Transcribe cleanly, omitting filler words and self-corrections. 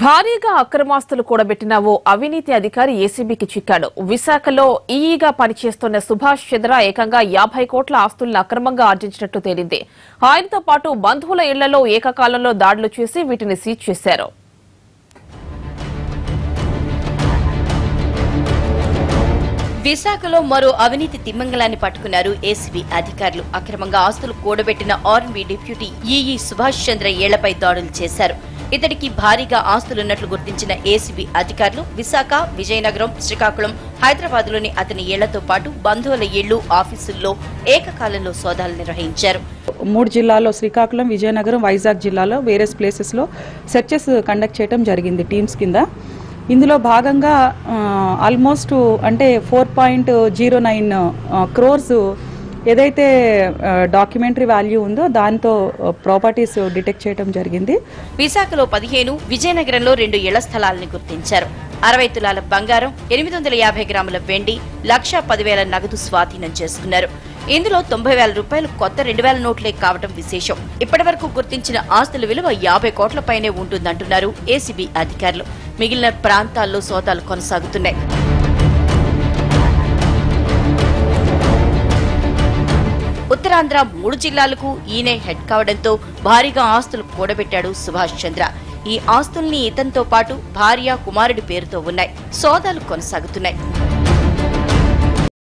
భారీగా అక్రమాస్తులు కూడబెట్టిన ఓ అవినీతి అధికారి ఏసీబీకి చిక్కాడు. విశాఖలో ఈఈగా పనిచేస్తున్న సుభాష్ చంద్ర ఏకంగా 50 కోట్ల ఆస్తులను అక్రమంగా ఆర్జించినట్టు తేలింది. ఆయనతో పాటు బంధువుల ఇళ్లలో ఏకకాలంలో దాడులు చేసి వీటిని సీజ్ చేశారు. విశాఖలో మరో అవినీతి తిమ్మంగళాన్ని పట్టుకున్నారు ఏసీబీ అధికారులు. అక్రమంగా ఆస్తులు కూడబెట్టిన ఆర్ఎన్బీ డిప్యూటీ ఈఈ సుభాష్ చంద్ర ఏళ్లపై దాడులు చేశారు. ఇతడికి భారీగా ఆస్తులున్నట్లు గుర్తించిన ఏసీబీ అధికారులు విశాఖ, విజయనగరం, శ్రీకాకుళం, హైదరాబాద్లోని అతని ఇళ్లతో పాటు బంధువుల ఇళ్లు, ఆఫీసుల్లో ఏకకాలంలో సోదాలు నిర్వహించారు. 3 జిల్లాల్లో శ్రీకాకుళం, విజయనగరం, వైజాగ్ జిల్లాలో వేరియస్ ప్లేసెస్లో సెర్చెస్ కండక్ట్ చేయడం జరిగింది టీమ్స్ కింద. ఇందులో భాగంగా ఆల్మోస్ట్ అంటే 4.09 క్రోర్స్ ఏదైతే డాక్యుమెంటరీ వాల్యూ ఉందో దాంతో ప్రాపర్టీస్ డిటెక్ట్ చేయడం జరిగింది. విశాఖలో 15, విజయనగరంలో 2 ఇళ్ల స్థలాలను గుర్తించారు. 60 తులాల బంగారం, 850 గ్రాముల వెండి, 1,10,000 నగదు స్వాధీనం చేసుకున్నారు. ఇందులో 90,000 రూపాయలు కొత్త 2,000 నోట్లే కావడం విశేషం. ఇప్పటి వరకు గుర్తించిన ఆస్తుల విలువ 50 కోట్లపైనే ఉంటుందంటున్నారు ఏసీబీ అధికారులు. మిగిలిన ప్రాంతాల్లో సోదాలు కొనసాగుతున్నాయి. ఉత్తరాంధ్ర 3 జిల్లాలకు ఈయనే హెడ్ కావడంతో భారీగా ఆస్తులు కూడబెట్టాడు సుభాష్ చంద్ర. ఈ ఆస్తుల్ని ఇతనితో పాటు భార్య, కుమారుడి పేరుతో ఉన్నాయి. సోదాలు కొనసాగుతున్నాయి.